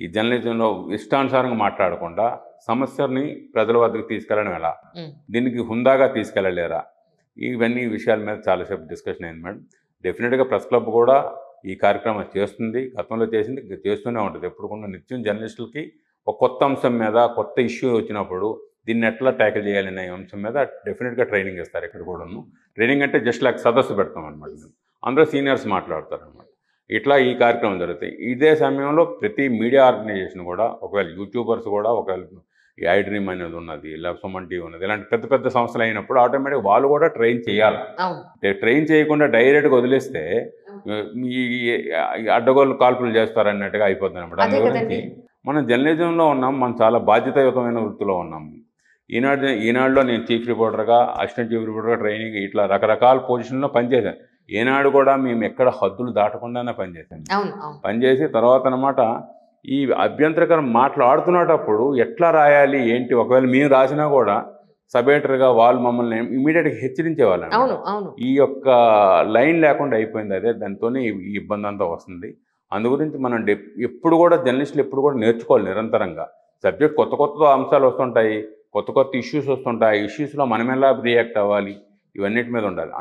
ఈ జర్నలిజంలో ఇష్టానుసారంగా మాట్లాడకుండా సమస్యని ప్రజల వద్దకు తీసుకెళ్ళడం ఎలా, దీనికి హుందాగా తీసుకెళ్ళలేరా, ఇవన్నీ విషయాల మీద చాలాసేపు డిస్కషన్ అయింది మేడం. డెఫినెట్గా ప్రెస్ క్లబ్ కూడా ఈ కార్యక్రమం చేస్తుంది, గతంలో చేసింది, చేస్తూనే ఉంటుంది. ఎప్పుడు కూడా నిత్యం జర్నలిస్టులకి ఒక కొత్త అంశం మీద కొత్త ఇష్యూ వచ్చినప్పుడు దీన్ని ఎట్లా ట్యాకిల్ చేయాలనే అంశం మీద డెఫినెట్గా ట్రైనింగ్ ఇస్తారు. ఇక్కడ కూడాను ట్రైనింగ్ అంటే జస్ట్ లైక్ సదస్సు పెడతాం అనమాట. అందరూ సీనియర్స్ మాట్లాడతారు అనమాట. ఇట్లా ఈ కార్యక్రమం జరుగుతాయి. ఇదే సమయంలో ప్రతి మీడియా ఆర్గనైజేషన్ కూడా, ఒకవేళ యూట్యూబర్స్ కూడా, ఒకవేళ ఈ ఐ డ్రీమ్ అనేది ఉన్నది, ఇలా సుమన్ టీవీ ఉన్నది, ఇలాంటి పెద్ద పెద్ద సంస్థలు అయినప్పుడు ఆటోమేటిక్ వాళ్ళు కూడా ట్రైన్ చేయాలి. ట్రైన్ చేయకుండా డైరెక్ట్గా వదిలేస్తే ఈ అడ్డగోలు కాల్పులు చేస్తారన్నట్టుగా అయిపోతుంది అనమాట. అందు గురించి మనం జర్నలిజంలో ఉన్నాం, మనం చాలా బాధ్యతాయుతమైన వృత్తిలో ఉన్నాం. ఈనాడులో నేను చీఫ్ రిపోర్టర్గా, అసిస్టెంట్ చీఫ్ రిపోర్టర్గా ట్రైనింగ్ ఇట్లా రకరకాల పొజిషన్లో పనిచేశాను. ఏనాడు కూడా మేము ఎక్కడ హద్దులు దాటకుండానే పనిచేసాం. పనిచేసి తర్వాత అనమాట ఈ అభ్యంతరకరం మాట్లాడుతున్నప్పుడు ఎట్లా రాయాలి ఏంటి, ఒకవేళ మేము రాసినా కూడా సబ్ ఎడిటర్గా వాళ్ళు మమ్మల్ని ఇమీడియట్గా హెచ్చరించేవాళ్ళం. ఈ యొక్క లైన్ లేకుండా అయిపోయింది. అదే దాంతో ఈ ఇబ్బంది అంతా వస్తుంది. అందు గురించి మనం ఎప్పుడు కూడా జర్నలిస్టులు ఎప్పుడు కూడా నేర్చుకోవాలి నిరంతరంగా. సబ్జెక్ట్ కొత్త కొత్త అంశాలు వస్తుంటాయి, కొత్త కొత్త ఇష్యూస్ వస్తుంటాయి. ఇష్యూస్లో మనం ఎలా రియాక్ట్ అవ్వాలి, ఇవన్నిటి మీద ఉండాలి.